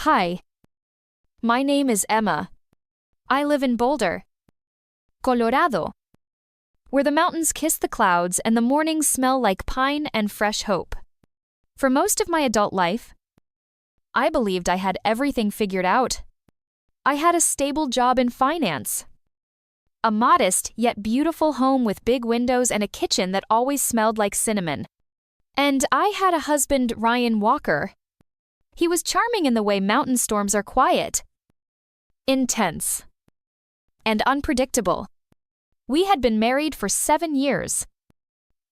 Hi. My name is Emma. I live in Boulder, Colorado, where the mountains kiss the clouds and the mornings smell like pine and fresh hope. For most of my adult life, I believed I had everything figured out. I had a stable job in finance, a modest yet beautiful home with big windows and a kitchen that always smelled like cinnamon. And I had a husband, Ryan Walker. He was charming in the way mountain storms are quiet, intense, and unpredictable. We had been married for 7 years.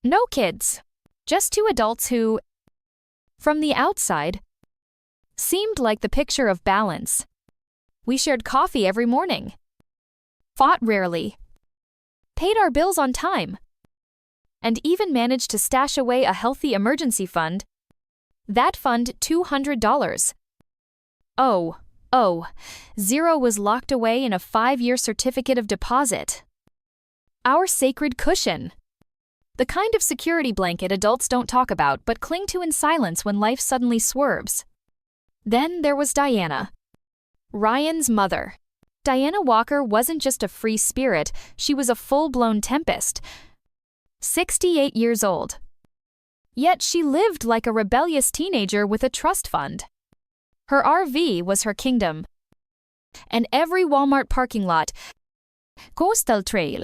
No kids, just two adults who, from the outside, seemed like the picture of balance. We shared coffee every morning, fought rarely, paid our bills on time, and even managed to stash away a healthy emergency fund. That fund, $200. Zero was locked away in a 5-year certificate of deposit. Our sacred cushion. The kind of security blanket adults don't talk about but cling to in silence when life suddenly swerves. Then there was Diana, Ryan's mother. Diana Walker wasn't just a free spirit, she was a full-blown tempest. 68 years old. Yet she lived like a rebellious teenager with a trust fund. Her RV was her kingdom, and every Walmart parking lot, coastal trail,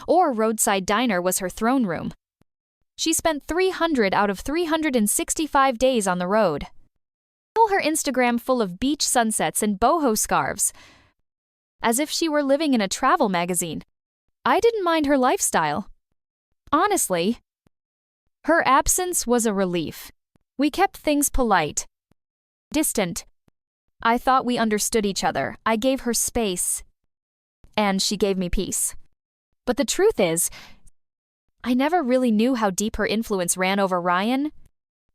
or roadside diner was her throne room. She spent 300 out of 365 days on the road. Her Instagram full of beach sunsets and boho scarves, as if she were living in a travel magazine. I didn't mind her lifestyle. Honestly, her absence was a relief. We kept things polite, distant. I thought we understood each other. I gave her space, and she gave me peace. But the truth is, I never really knew how deep her influence ran over Ryan.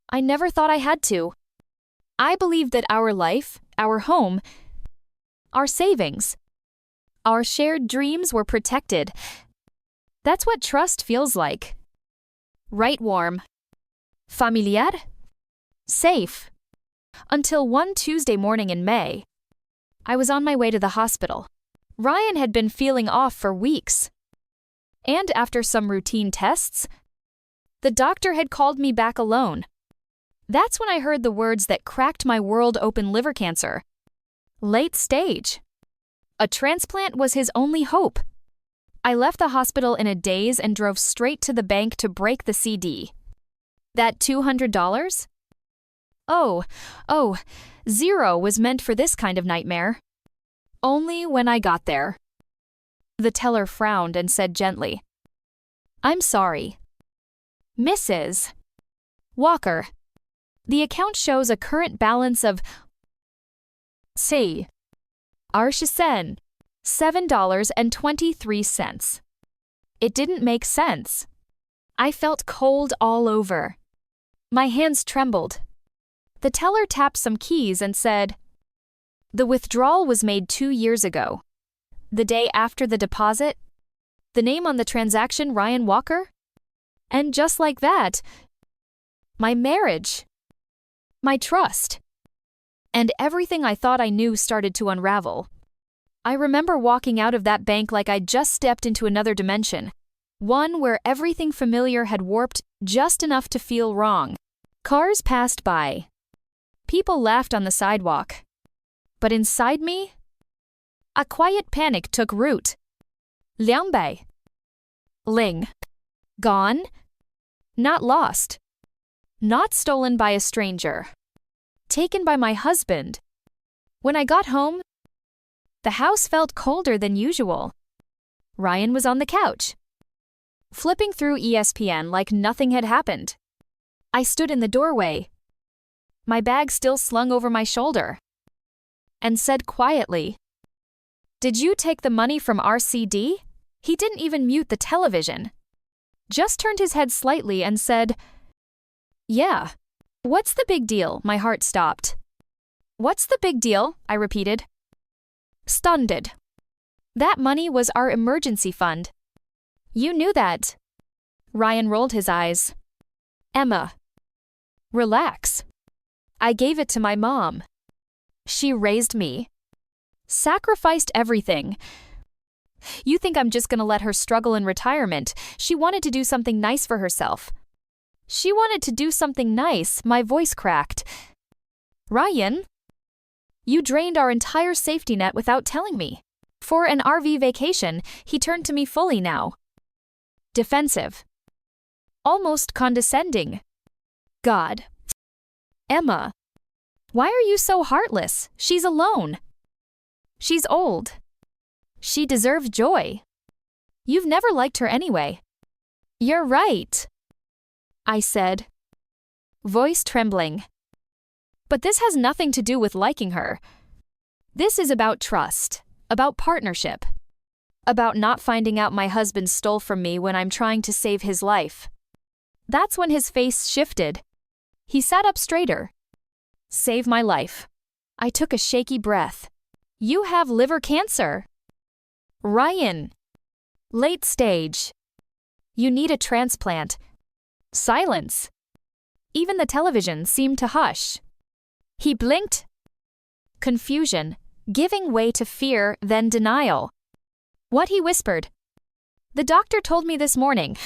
I never thought I had to. I believed that our life, our home, our savings, our shared dreams were protected. That's what trust feels like. Right, warm, familiar, safe. Until one Tuesday morning in May, I was on my way to the hospital. Ryan had been feeling off for weeks. And after some routine tests, the doctor had called me back alone. That's when I heard the words that cracked my world open: liver cancer. Late stage. A transplant was his only hope. I left the hospital in a daze and drove straight to the bank to break the CD. That $200? Zero was meant for this kind of nightmare. Only when I got there. The teller frowned and said gently, "I'm sorry, Mrs. Walker. The account shows a current balance of $7.23. It didn't make sense. I felt cold all over. My hands trembled. The teller tapped some keys and said, "The withdrawal was made 2 years ago. The day after the deposit. The name on the transaction, Ryan Walker." And just like that, my marriage, my trust, and everything I thought I knew started to unravel. I remember walking out of that bank like I'd just stepped into another dimension, one where everything familiar had warped just enough to feel wrong. Cars passed by. People laughed on the sidewalk. But inside me, a quiet panic took root. Lianbei. Ling. Gone. Not lost. Not stolen by a stranger. Taken by my husband. When I got home, the house felt colder than usual. Ryan was on the couch, flipping through ESPN like nothing had happened. I stood in the doorway, my bag still slung over my shoulder, and said quietly, "Did you take the money from RCD?" He didn't even mute the television, just turned his head slightly and said, "Yeah." "What's the big deal?" My heart stopped. "What's the big deal?" I repeated, stunned. That money was our emergency fund. You knew that. Ryan rolled his eyes. "Emma, relax. I gave it to my mom. She raised me. Sacrificed everything. You think I'm just gonna let her struggle in retirement? She wanted to do something nice for herself. She wanted to do something nice, my voice cracked. Ryan? You drained our entire safety net without telling me. For an RV vacation, he turned to me fully now. Defensive. Almost condescending. God. Emma. Why are you so heartless? She's alone. She's old. She deserves joy. You've never liked her anyway. You're right, I said, voice trembling. But this has nothing to do with liking her. This is about trust, about partnership, about not finding out my husband stole from me when I'm trying to save his life. That's when his face shifted. He sat up straighter. Save my life. I took a shaky breath. You have liver cancer. Ryan. Late stage. You need a transplant. Silence. Even the television seemed to hush. He blinked. Confusion, giving way to fear, then denial. What he whispered. The doctor told me this morning.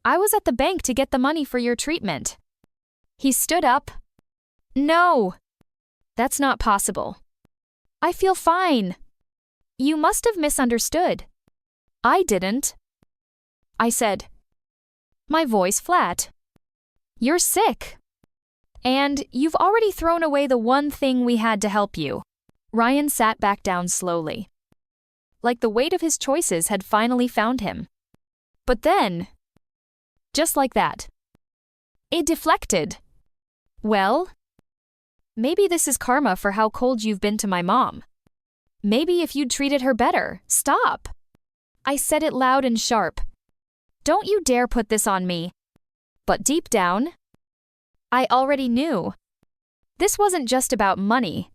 I was at the bank to get the money for your treatment. He stood up. No. That's not possible. I feel fine. You must have misunderstood. I didn't. I said, my voice flat. You're sick. And you've already thrown away the one thing we had to help you. Ryan sat back down slowly. Like the weight of his choices had finally found him. But then, just like that, it deflected. Well, maybe this is karma for how cold you've been to my mom. Maybe if you'd treated her better. Stop. I said it loud and sharp. Don't you dare put this on me. But deep down, I already knew. This wasn't just about money.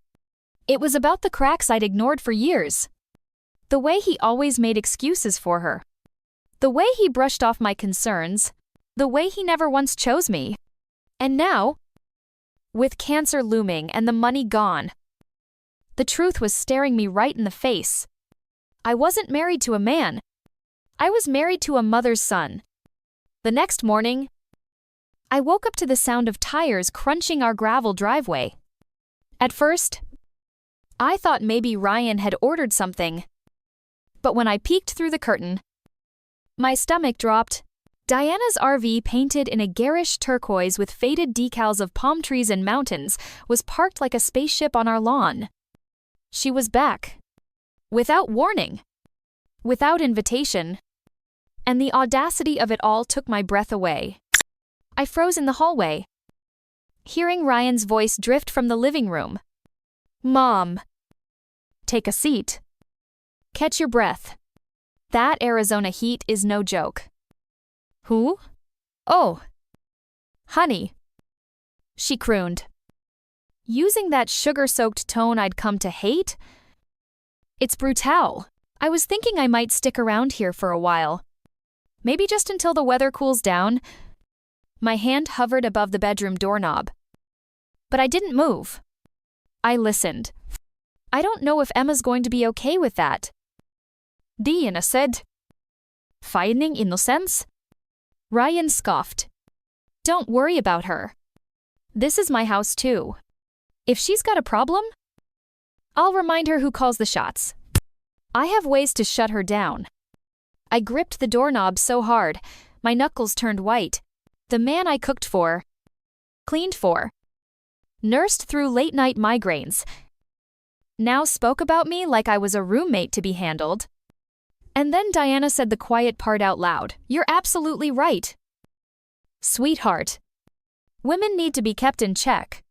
It was about the cracks I'd ignored for years. The way he always made excuses for her. The way he brushed off my concerns. The way he never once chose me. And now, with cancer looming and the money gone, the truth was staring me right in the face. I wasn't married to a man. I was married to a mother's son. The next morning, I woke up to the sound of tires crunching our gravel driveway. At first, I thought maybe Ryan had ordered something. But when I peeked through the curtain, my stomach dropped. Diana's RV, painted in a garish turquoise with faded decals of palm trees and mountains, was parked like a spaceship on our lawn. She was back. Without warning. Without invitation. And the audacity of it all took my breath away. I froze in the hallway, hearing Ryan's voice drift from the living room. Mom. Take a seat. Catch your breath. That Arizona heat is no joke. Who? Oh. Honey. She crooned, using that sugar-soaked tone I'd come to hate. It's brutal. I was thinking I might stick around here for a while. Maybe just until the weather cools down. My hand hovered above the bedroom doorknob. But I didn't move. I listened. I don't know if Emma's going to be okay with that. Diana said. Feigning innocence? Ryan scoffed. Don't worry about her. This is my house too. If she's got a problem, I'll remind her who calls the shots. I have ways to shut her down. I gripped the doorknob so hard, my knuckles turned white. The man I cooked for, cleaned for, nursed through late-night migraines, now spoke about me like I was a roommate to be handled. And then Diana said the quiet part out loud. You're absolutely right. Sweetheart. Women need to be kept in check.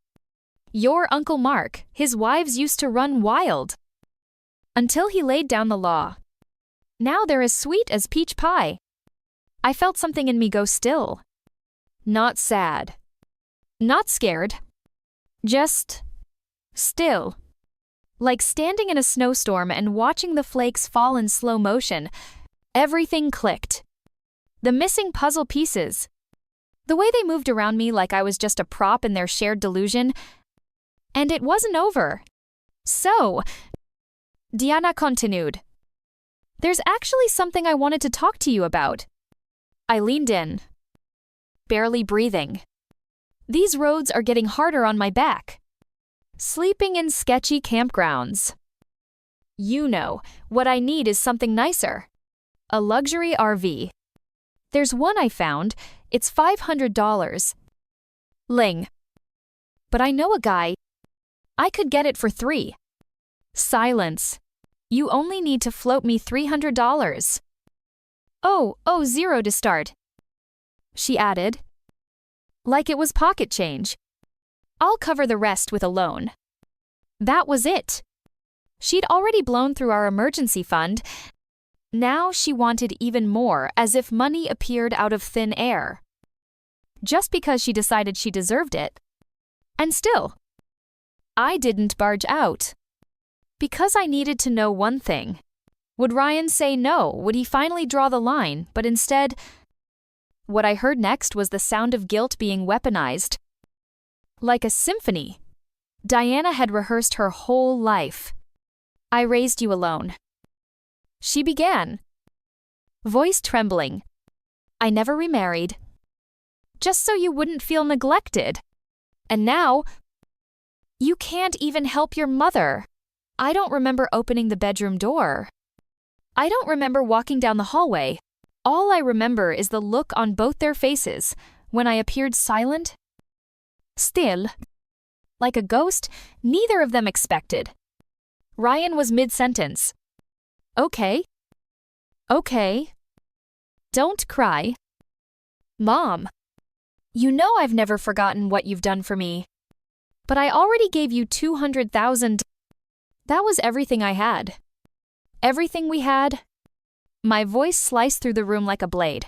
Your Uncle Mark, his wives used to run wild. Until he laid down the law. Now they're as sweet as peach pie. I felt something in me go still. Not sad. Not scared. Just still. Like standing in a snowstorm and watching the flakes fall in slow motion. Everything clicked. The missing puzzle pieces. The way they moved around me like I was just a prop in their shared delusion. And it wasn't over. So, Diana continued, there's actually something I wanted to talk to you about. I leaned in, barely breathing. These roads are getting harder on my back. Sleeping in sketchy campgrounds. You know, what I need is something nicer. A luxury RV. There's one I found. It's $500. Ling. But I know a guy. I could get it for $3. Silence. You only need to float me $300. Oh, $0 to start. She added. Like it was pocket change. I'll cover the rest with a loan. That was it. She'd already blown through our emergency fund. Now she wanted even more, as if money appeared out of thin air. Just because she decided she deserved it. And still, I didn't barge out. Because I needed to know one thing. Would Ryan say no? Would he finally draw the line? But instead, what I heard next was the sound of guilt being weaponized. Like a symphony. Diana had rehearsed her whole life. I raised you alone. She began. Voice trembling. I never remarried. Just so you wouldn't feel neglected. And now, you can't even help your mother. I don't remember opening the bedroom door. I don't remember walking down the hallway. All I remember is the look on both their faces when I appeared silent, still, like a ghost neither of them expected. Ryan was mid-sentence. Okay. Don't cry. Mom, you know I've never forgotten what you've done for me. But I already gave you $200,000. That was everything I had. Everything we had. My voice sliced through the room like a blade.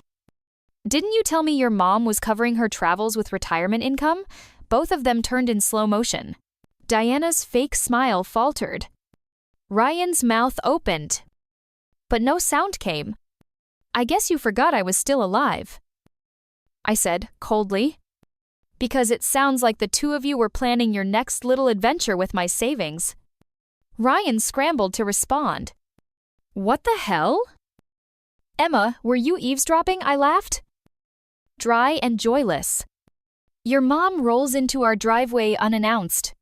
Didn't you tell me your mom was covering her travels with retirement income? Both of them turned in slow motion. Diana's fake smile faltered. Ryan's mouth opened. But no sound came. I guess you forgot I was still alive. I said, coldly. Because it sounds like the two of you were planning your next little adventure with my savings. Ryan scrambled to respond. What the hell? Emma, were you eavesdropping? I laughed. Dry and joyless. Your mom rolls into our driveway unannounced.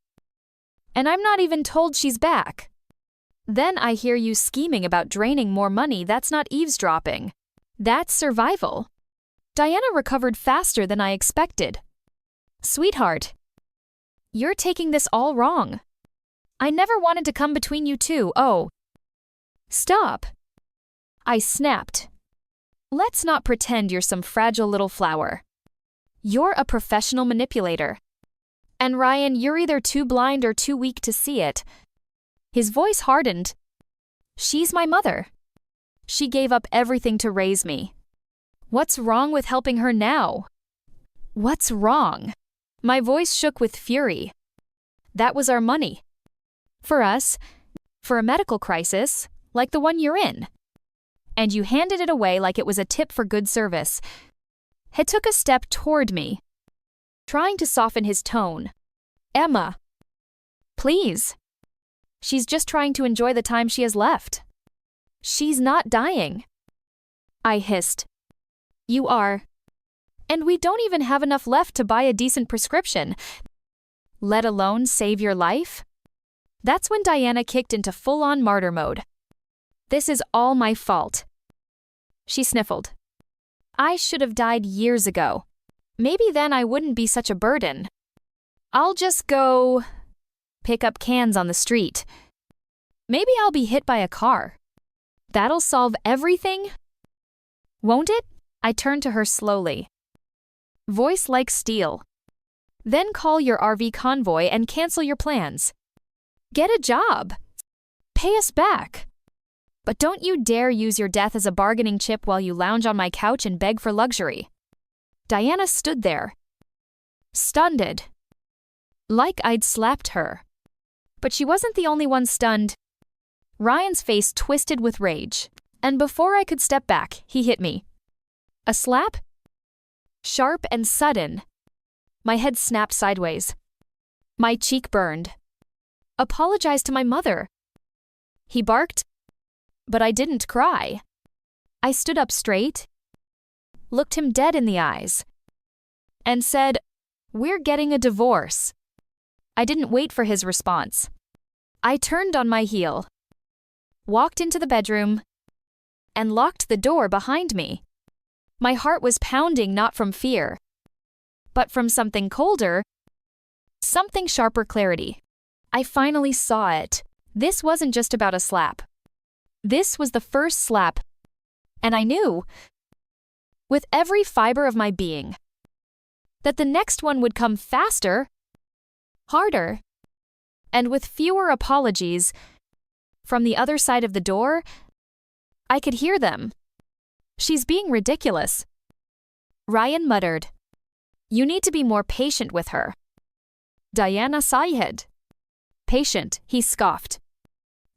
And I'm not even told she's back. Then I hear you scheming about draining more money. That's not eavesdropping. That's survival. Diana recovered faster than I expected. Sweetheart, you're taking this all wrong. I never wanted to come between you two. Oh. Stop. I snapped. Let's not pretend you're some fragile little flower. You're a professional manipulator. And Ryan, you're either too blind or too weak to see it. His voice hardened. She's my mother. She gave up everything to raise me. What's wrong with helping her now? What's wrong? My voice shook with fury. That was our money. For us, for a medical crisis, like the one you're in. And you handed it away like it was a tip for good service. He took a step toward me, trying to soften his tone. Emma, please. She's just trying to enjoy the time she has left. She's not dying. I hissed. You are. And we don't even have enough left to buy a decent prescription, let alone save your life. That's when Diana kicked into full-on martyr mode. This is all my fault. She sniffled. I should have died years ago. Maybe then I wouldn't be such a burden. I'll just go pick up cans on the street. Maybe I'll be hit by a car. That'll solve everything? Won't it? I turned to her slowly. Voice like steel. Then call your RV convoy and cancel your plans. Get a job. Pay us back. But don't you dare use your death as a bargaining chip while you lounge on my couch and beg for luxury. Diana stood there, stunned. Like I'd slapped her. But she wasn't the only one stunned. Ryan's face twisted with rage, and before I could step back, he hit me. A slap? Sharp and sudden. My head snapped sideways. My cheek burned. Apologize to my mother. He barked, but I didn't cry. I stood up straight, looked him dead in the eyes, and said, "We're getting a divorce." I didn't wait for his response. I turned on my heel, walked into the bedroom, and locked the door behind me. My heart was pounding not from fear, but from something colder, something sharper clarity. I finally saw it. This wasn't just about a slap. This was the first slap, and I knew, with every fiber of my being, that the next one would come faster, harder, and with fewer apologies. From the other side of the door, I could hear them. "She's being ridiculous," Ryan muttered. "You need to be more patient with her." Diana sighed. "Patient," he scoffed.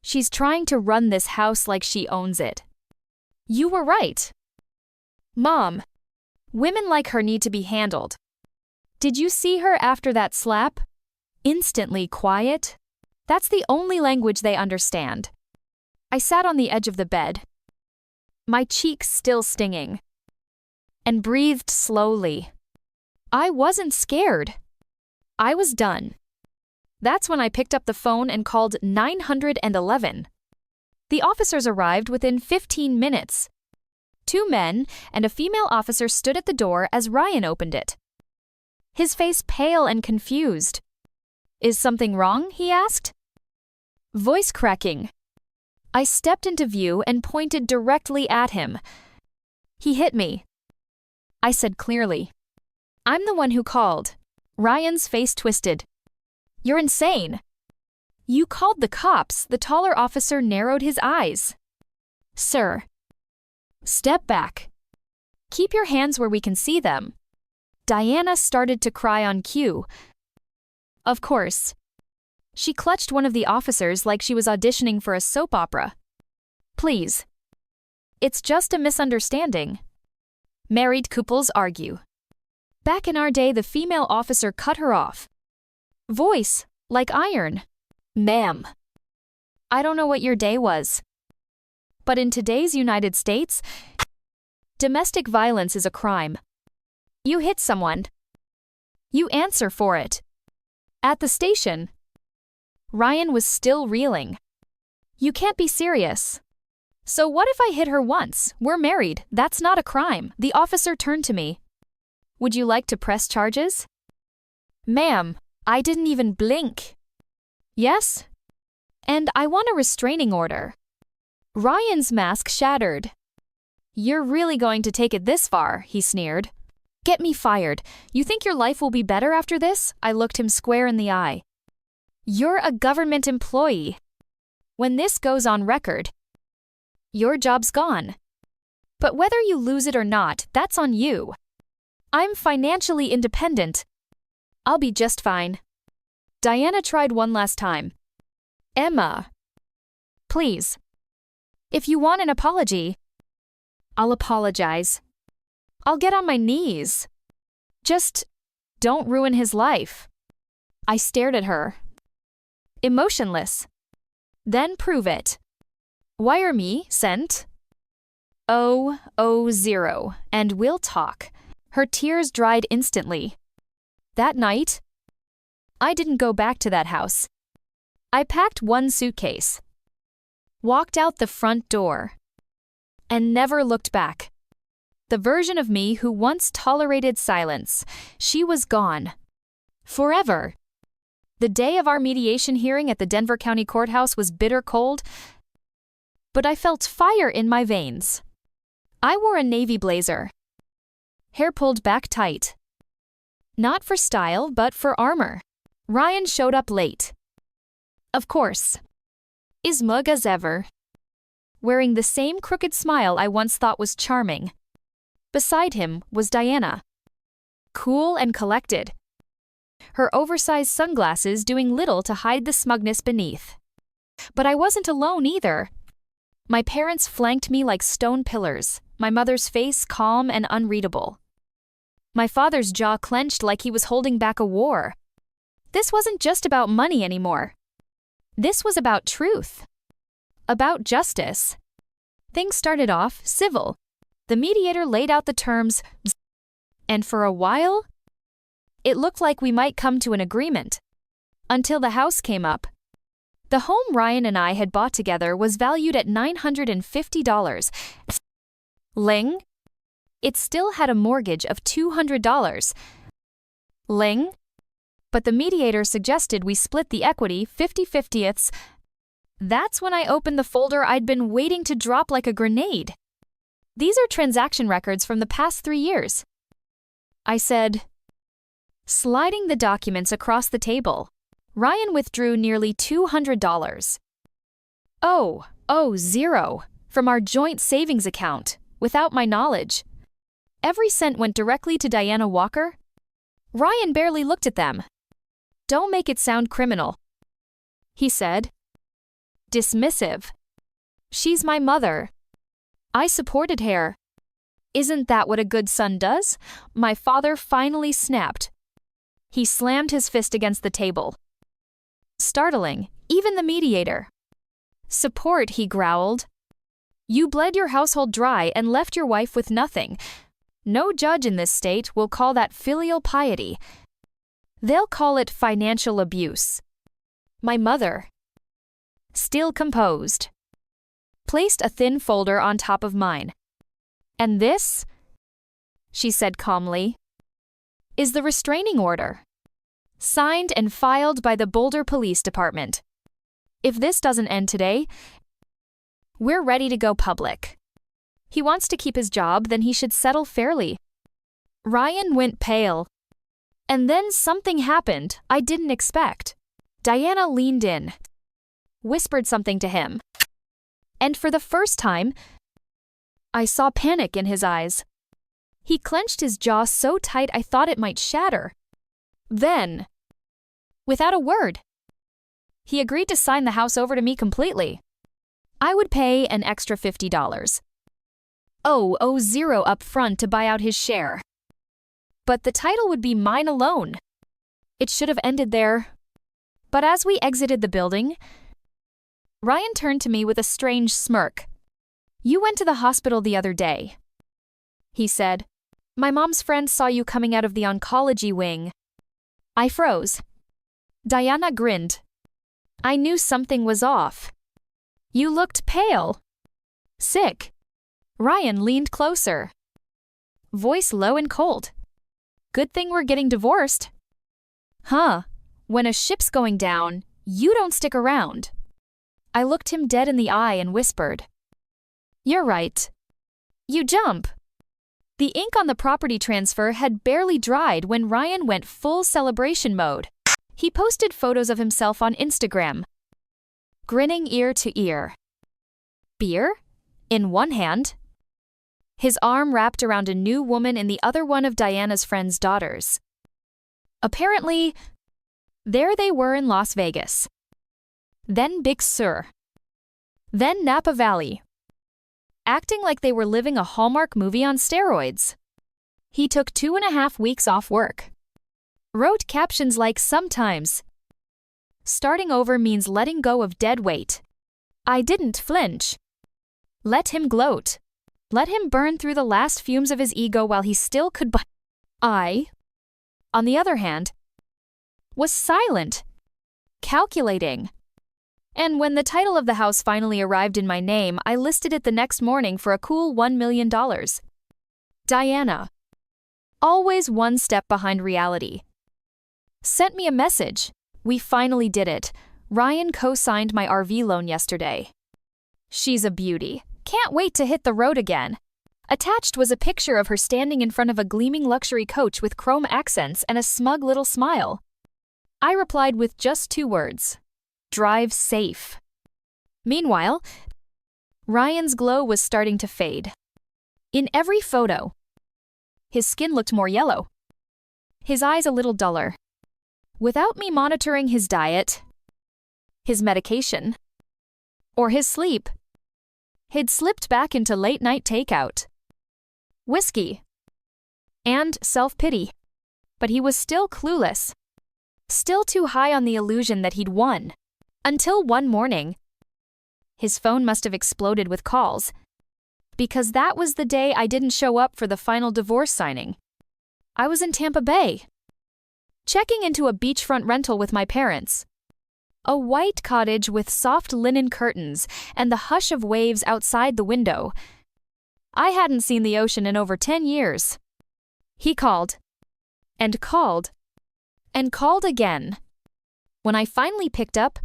"She's trying to run this house like she owns it." "You were right, Mom. Women like her need to be handled. Did you see her after that slap? Instantly quiet. That's the only language they understand." I sat on the edge of the bed, my cheeks still stinging, and breathed slowly. I wasn't scared. I was done. That's when I picked up the phone and called 911. The officers arrived within 15 minutes. 2 men and a female officer stood at the door as Ryan opened it, his face pale and confused. "Is something wrong?" he asked. Voice cracking. I stepped into view and pointed directly at him. "He hit me," I said clearly. "I'm the one who called." Ryan's face twisted. "You're insane." "You called the cops." The taller officer narrowed his eyes. "Sir, step back. Keep your hands where we can see them." Diana started to cry on cue. Of course. She clutched one of the officers like she was auditioning for a soap opera. "Please. It's just a misunderstanding. Married couples argue." Back in our day, the female officer cut her off. Voice like iron. "Ma'am, I don't know what your day was, but in today's United States, domestic violence is a crime. You hit someone, you answer for it." At the station, Ryan was still reeling. "You can't be serious." "So what if I hit her once? We're married. That's not a crime." The officer turned to me. "Would you like to press charges?" "Ma'am, I didn't even blink." "Yes? And I want a restraining order." Ryan's mask shattered. "You're really going to take it this far," he sneered. "Get me fired. You think your life will be better after this?" I looked him square in the eye. "You're a government employee. When this goes on record, your job's gone. But whether you lose it or not, that's on you. I'm financially independent. I'll be just fine." Diana tried one last time. "Emma, please. If you want an apology, I'll apologize. I'll get on my knees. Just don't ruin his life." I stared at her, emotionless. "Then prove it. Wire me, cent 000, and we'll talk." Her tears dried instantly. That night, I didn't go back to that house. I packed one suitcase, walked out the front door, and never looked back. The version of me who once tolerated silence, she was gone. Forever. The day of our mediation hearing at the Denver County Courthouse was bitter cold, but I felt fire in my veins. I wore a navy blazer, hair pulled back tight. Not for style, but for armor. Ryan showed up late. Of course. As smug as ever, wearing the same crooked smile I once thought was charming. Beside him was Diana, cool and collected, her oversized sunglasses doing little to hide the smugness beneath. But I wasn't alone either. My parents flanked me like stone pillars, my mother's face calm and unreadable. My father's jaw clenched like he was holding back a war. This wasn't just about money anymore. This was about truth. About justice. Things started off civil. The mediator laid out the terms, and for a while, it looked like we might come to an agreement. Until the house came up. The home Ryan and I had bought together was valued at $950. Ling? It still had a mortgage of $200. Ling? But the mediator suggested we split the equity 50-50ths. That's when I opened the folder I'd been waiting to drop like a grenade. These are transaction records from the past 3 years. I said, sliding the documents across the table. Ryan withdrew nearly $200. Zero, from our joint savings account, without my knowledge. Every cent went directly to Diana Walker. Ryan barely looked at them. Don't make it sound criminal, he said. Dismissive. She's my mother. I supported her. Isn't that what a good son does? My father finally snapped. He slammed his fist against the table. Startling, even the mediator. Support, he growled. You bled your household dry and left your wife with nothing. No judge in this state will call that filial piety. They'll call it financial abuse. My mother, still composed, placed a thin folder on top of mine. And this, she said calmly, is the restraining order. Signed and filed by the Boulder Police Department. If this doesn't end today, we're ready to go public. He wants to keep his job, then he should settle fairly. Ryan went pale. And then something happened I didn't expect. Diana leaned in, whispered something to him. And for the first time, I saw panic in his eyes. He clenched his jaw so tight I thought it might shatter. Then, without a word, he agreed to sign the house over to me completely. I would pay an extra $50. Zero up front to buy out his share. But the title would be mine alone. It should have ended there. But as we exited the building, Ryan turned to me with a strange smirk. You went to the hospital the other day, he said. My mom's friend saw you coming out of the oncology wing. I froze. Diana grinned. I knew something was off. You looked pale. Sick. Ryan leaned closer. Voice low and cold. Good thing we're getting divorced. Huh. When a ship's going down, you don't stick around. I looked him dead in the eye and whispered. You're right. You jump. The ink on the property transfer had barely dried when Ryan went full celebration mode. He posted photos of himself on Instagram, grinning ear to ear. Beer? In one hand. His arm wrapped around a new woman in the other one of Diana's friend's daughters. Apparently, there they were in Las Vegas. Then Big Sur. Then Napa Valley. Acting like they were living a Hallmark movie on steroids. He took 2.5 weeks off work. Wrote captions like sometimes. Starting over means letting go of dead weight. I didn't flinch. Let him gloat. Let him burn through the last fumes of his ego while he still could I, on the other hand, was silent, calculating. And when the title of the house finally arrived in my name, I listed it the next morning for a cool $1 million. Diana, always one step behind reality, sent me a message. We finally did it. Ryan co-signed my RV loan yesterday. She's a beauty. Can't wait to hit the road again. Attached was a picture of her standing in front of a gleaming luxury coach with chrome accents and a smug little smile. I replied with just 2 words. Drive safe. Meanwhile, Ryan's glow was starting to fade. In every photo, his skin looked more yellow, his eyes a little duller. Without me monitoring his diet, his medication, or his sleep, he'd slipped back into late-night takeout, whiskey, and self-pity. But he was still clueless, still too high on the illusion that he'd won. Until one morning, his phone must have exploded with calls, because that was the day I didn't show up for the final divorce signing. I was in Tampa Bay, checking into a beachfront rental with my parents. A white cottage with soft linen curtains and the hush of waves outside the window. I hadn't seen the ocean in over 10 years. He called, and called, and called again. When I finally picked up,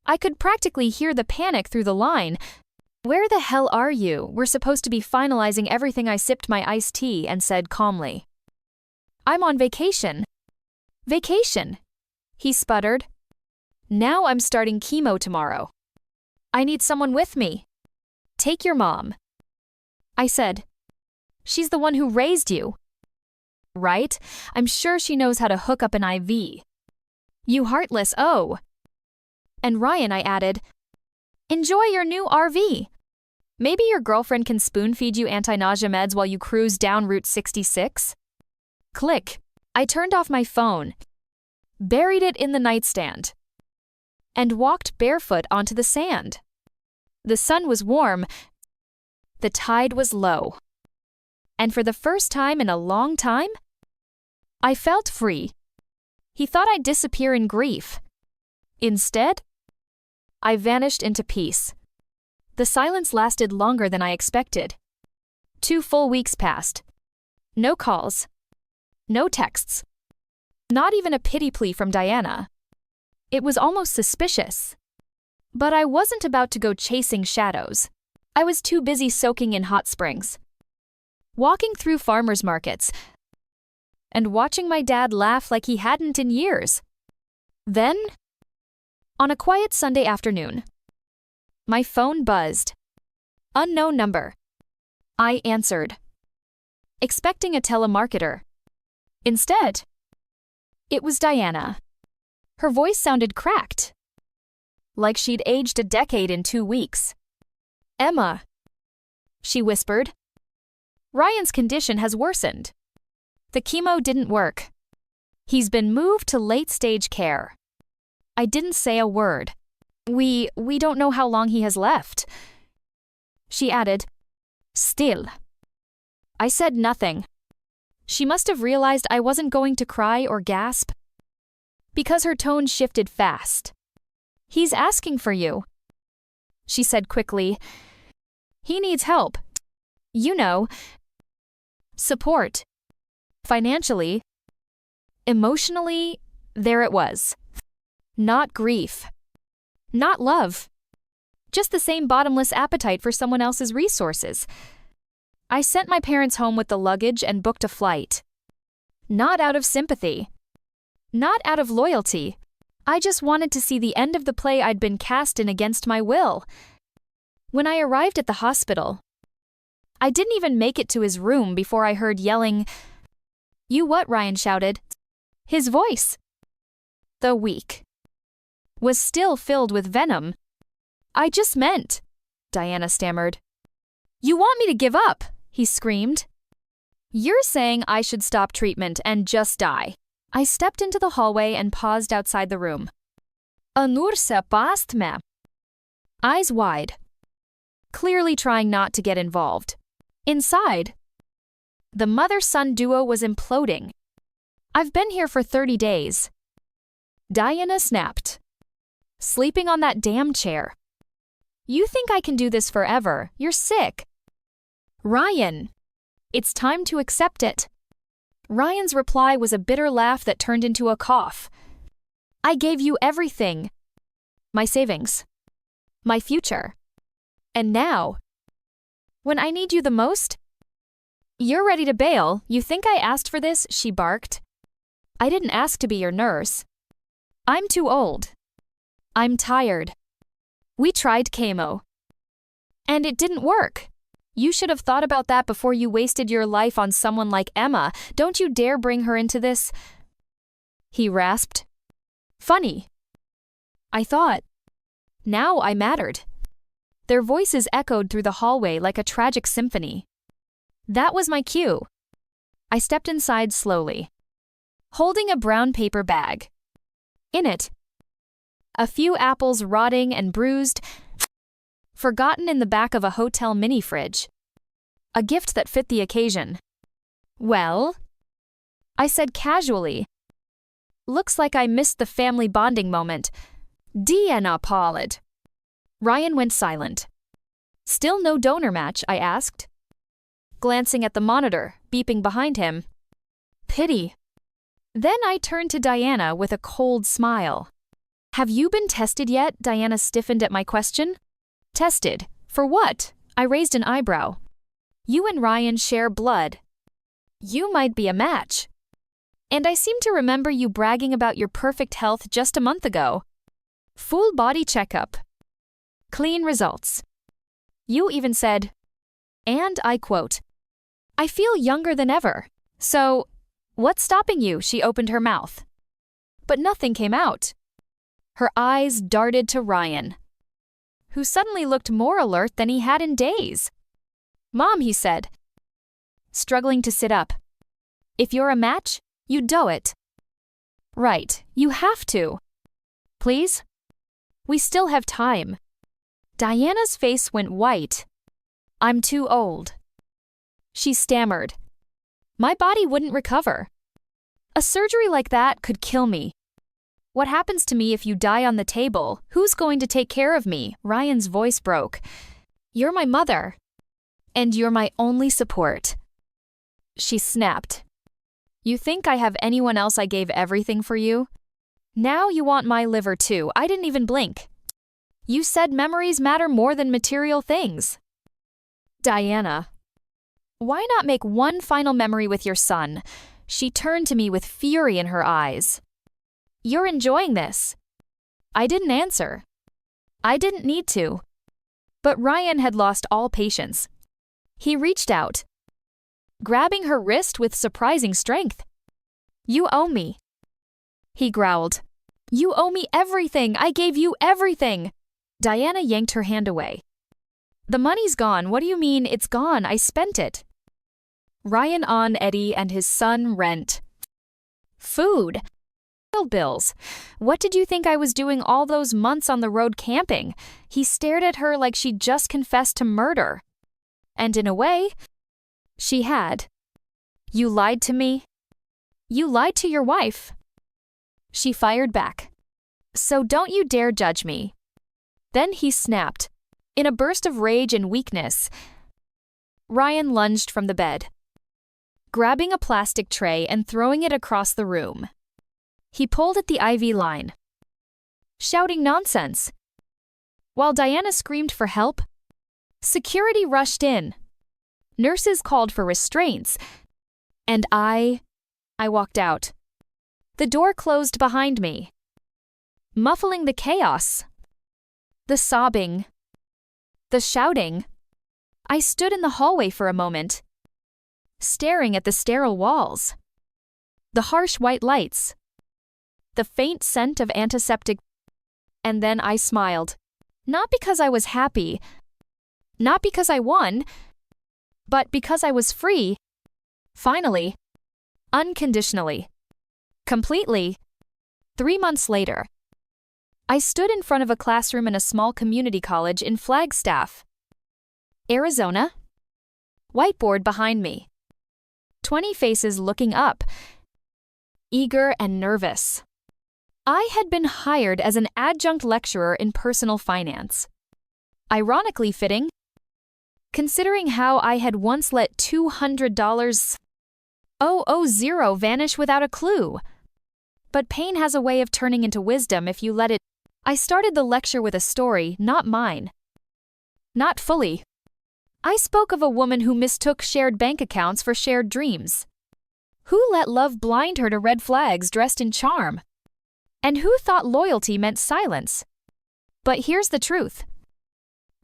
I could practically hear the panic through the line. "Where the hell are you?" We're supposed to be finalizing everything. I sipped my iced tea and said calmly, "I'm on vacation." "Vacation?" he sputtered. "Now I'm starting chemo tomorrow. I need someone with me." "Take your mom," I said. "She's the one who raised you." "Right? I'm sure she knows how to hook up an IV." "You heartless oh." "And Ryan," I added, "enjoy your new RV. Maybe your girlfriend can spoon-feed you anti-nausea meds while you cruise down Route 66? Click. I turned off my phone, buried it in the nightstand, and walked barefoot onto the sand. The sun was warm. The tide was low. And for the first time in a long time, I felt free. He thought I'd disappear in grief. Instead, I vanished into peace. The silence lasted longer than I expected. 2 full weeks passed. No calls. No texts. Not even a pity plea from Diana. It was almost suspicious. But I wasn't about to go chasing shadows. I was too busy soaking in hot springs, walking through farmers markets, and watching my dad laugh like he hadn't in years. Then, on a quiet Sunday afternoon, my phone buzzed. Unknown number. I answered, expecting a telemarketer. Instead, it was Diana. Her voice sounded cracked, like she'd aged a decade in 2 weeks. "Emma," she whispered, "Ryan's condition has worsened. The chemo didn't work. He's been moved to late-stage care." I didn't say a word. We don't know how long he has left." She added, "Still." I said nothing. She must have realized I wasn't going to cry or gasp, because her tone shifted fast. "He's asking for you," she said quickly. "He needs help. You know, support. Financially, emotionally." There it was. Not grief. Not love. Just the same bottomless appetite for someone else's resources. I sent my parents home with the luggage and booked a flight. Not out of sympathy. Not out of loyalty. I just wanted to see the end of the play I'd been cast in against my will. When I arrived at the hospital, I didn't even make it to his room before I heard yelling. "You what?" Ryan shouted. His voice, though weak, was still filled with venom. "I just meant," Diana stammered. "You want me to give up?" he screamed. "You're saying I should stop treatment and just die." I stepped into the hallway and paused outside the room. "Anursa past me." Eyes wide, clearly trying not to get involved. Inside, the mother-son duo was imploding. "I've been here for 30 days. Diana snapped. "Sleeping on that damn chair. You think I can do this forever? You're sick." "Ryan, it's time to accept it." Ryan's reply was a bitter laugh that turned into a cough. "I gave you everything. My savings. My future. And now, when I need you the most, you're ready to bail. You think I asked for this?" she barked. "I didn't ask to be your nurse. I'm too old. I'm tired. We tried chemo, and it didn't work. You should have thought about that before you wasted your life on someone like Emma. Don't you dare bring her into this," he rasped. Funny, I thought. Now I mattered. Their voices echoed through the hallway like a tragic symphony. That was my cue. I stepped inside slowly, holding a brown paper bag. In it, A few apples rotting and bruised, forgotten in the back of a hotel mini fridge. A gift that fit the occasion. Well? I said casually. Looks like I missed the family bonding moment. Deanna Pollard. Ryan went silent. Still no donor match, I asked, glancing at the monitor, beeping behind him. Pity. Then I turned to Diana with a cold smile. Have you been tested yet? Diana stiffened at my question. Tested? For what? I raised an eyebrow. You and Ryan share blood. You might be a match. And I seem to remember you bragging about your perfect health just a month ago. Full body checkup. Clean results. You even said, and I quote, I feel younger than ever. So, what's stopping you? She opened her mouth. But nothing came out. Her eyes darted to Ryan, who suddenly looked more alert than he had in days. Mom, he said, struggling to sit up. If you're a match, you do it. Right, you have to. Please? We still have time. Diana's face went white. I'm too old. She stammered. My body wouldn't recover. A surgery like that could kill me. What happens to me if you die on the table? Who's going to take care of me? Ryan's voice broke. You're my mother. And you're my only support. She snapped. You think I have anyone else? I gave everything for you? Now you want my liver too. I didn't even blink. You said memories matter more than material things. Diana. Why not make one final memory with your son? She turned to me with fury in her eyes. You're enjoying this. I didn't answer. I didn't need to. But Ryan had lost all patience. He reached out, grabbing her wrist with surprising strength. You owe me. He growled. You owe me everything. I gave you everything. Diana yanked her hand away. The money's gone. What do you mean it's gone? I spent it. Ryan on Eddie and his son rent. Food. Bills. What did you think I was doing all those months on the road camping? He stared at her like she'd just confessed to murder. And in a way, she had. You lied to me. You lied to your wife. She fired back. So don't you dare judge me. Then he snapped, in a burst of rage and weakness. Ryan lunged from the bed, grabbing a plastic tray and throwing it across the room. He pulled at the IV line, shouting nonsense. While Diana screamed for help, security rushed in. Nurses called for restraints, and I walked out. The door closed behind me, muffling the chaos, the sobbing, the shouting. I stood in the hallway for a moment, staring at the sterile walls, the harsh white lights, the faint scent of antiseptic, and then I smiled. Not because I was happy, not because I won, but because I was free. Finally. Unconditionally. Completely. 3 months later. I stood in front of a classroom in a small community college in Flagstaff, Arizona. Whiteboard behind me. 20 faces looking up, eager and nervous. I had been hired as an adjunct lecturer in personal finance. Ironically fitting, considering how I had once let $200 vanish without a clue. But pain has a way of turning into wisdom if you let it. I started the lecture with a story, not mine. Not fully. I spoke of a woman who mistook shared bank accounts for shared dreams. Who let love blind her to red flags dressed in charm? And who thought loyalty meant silence? But here's the truth.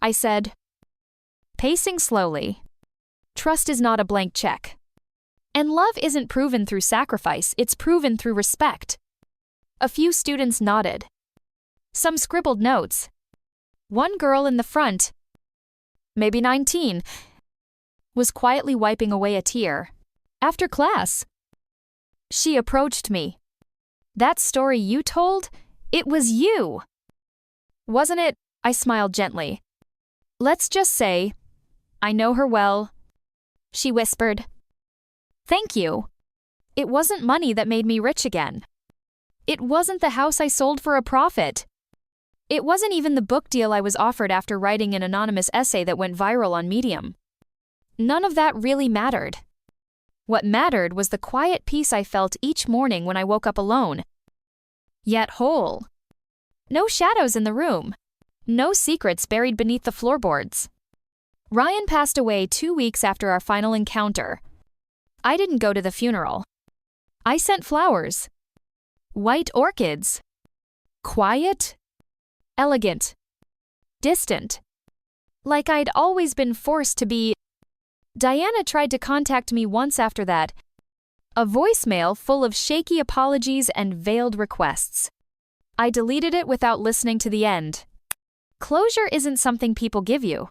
I said, pacing slowly. Trust is not a blank check. And love isn't proven through sacrifice, it's proven through respect. A few students nodded. Some scribbled notes. One girl in the front, maybe 19, was quietly wiping away a tear. After class, she approached me. That story you told, it was you. Wasn't it? I smiled gently. Let's just say, I know her well, she whispered. Thank you. It wasn't money that made me rich again. It wasn't the house I sold for a profit. It wasn't even the book deal I was offered after writing an anonymous essay that went viral on Medium. None of that really mattered. What mattered was the quiet peace I felt each morning when I woke up alone, yet whole. No shadows in the room. No secrets buried beneath the floorboards. Ryan passed away 2 weeks after our final encounter. I didn't go to the funeral. I sent flowers. White orchids. Quiet. Elegant. Distant. Like I'd always been forced to be. Diana tried to contact me once after that. A voicemail full of shaky apologies and veiled requests. I deleted it without listening to the end. Closure isn't something people give you.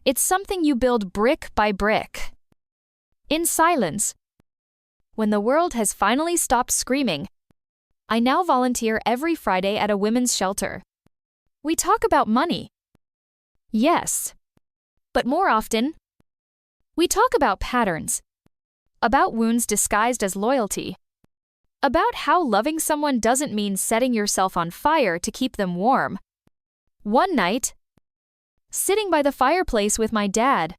It's something you build brick by brick. In silence. When the world has finally stopped screaming, I now volunteer every Friday at a women's shelter. We talk about money. Yes. But more often, we talk about patterns. About wounds disguised as loyalty. About how loving someone doesn't mean setting yourself on fire to keep them warm. One night, sitting by the fireplace with my dad,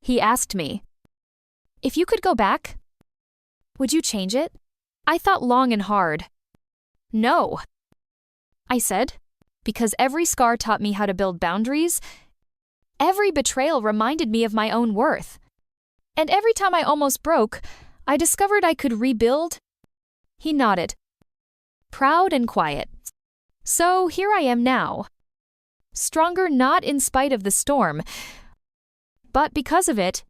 he asked me, if you could go back, would you change it? I thought long and hard. No, I said, because every scar taught me how to build boundaries. Every betrayal reminded me of my own worth. And every time I almost broke, I discovered I could rebuild. He nodded, proud and quiet. So here I am now. Stronger not in spite of the storm, but because of it.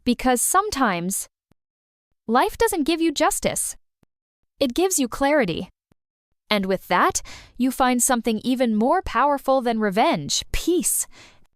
Because sometimes, life doesn't give you justice. It gives you clarity. And with that, you find something even more powerful than revenge, peace,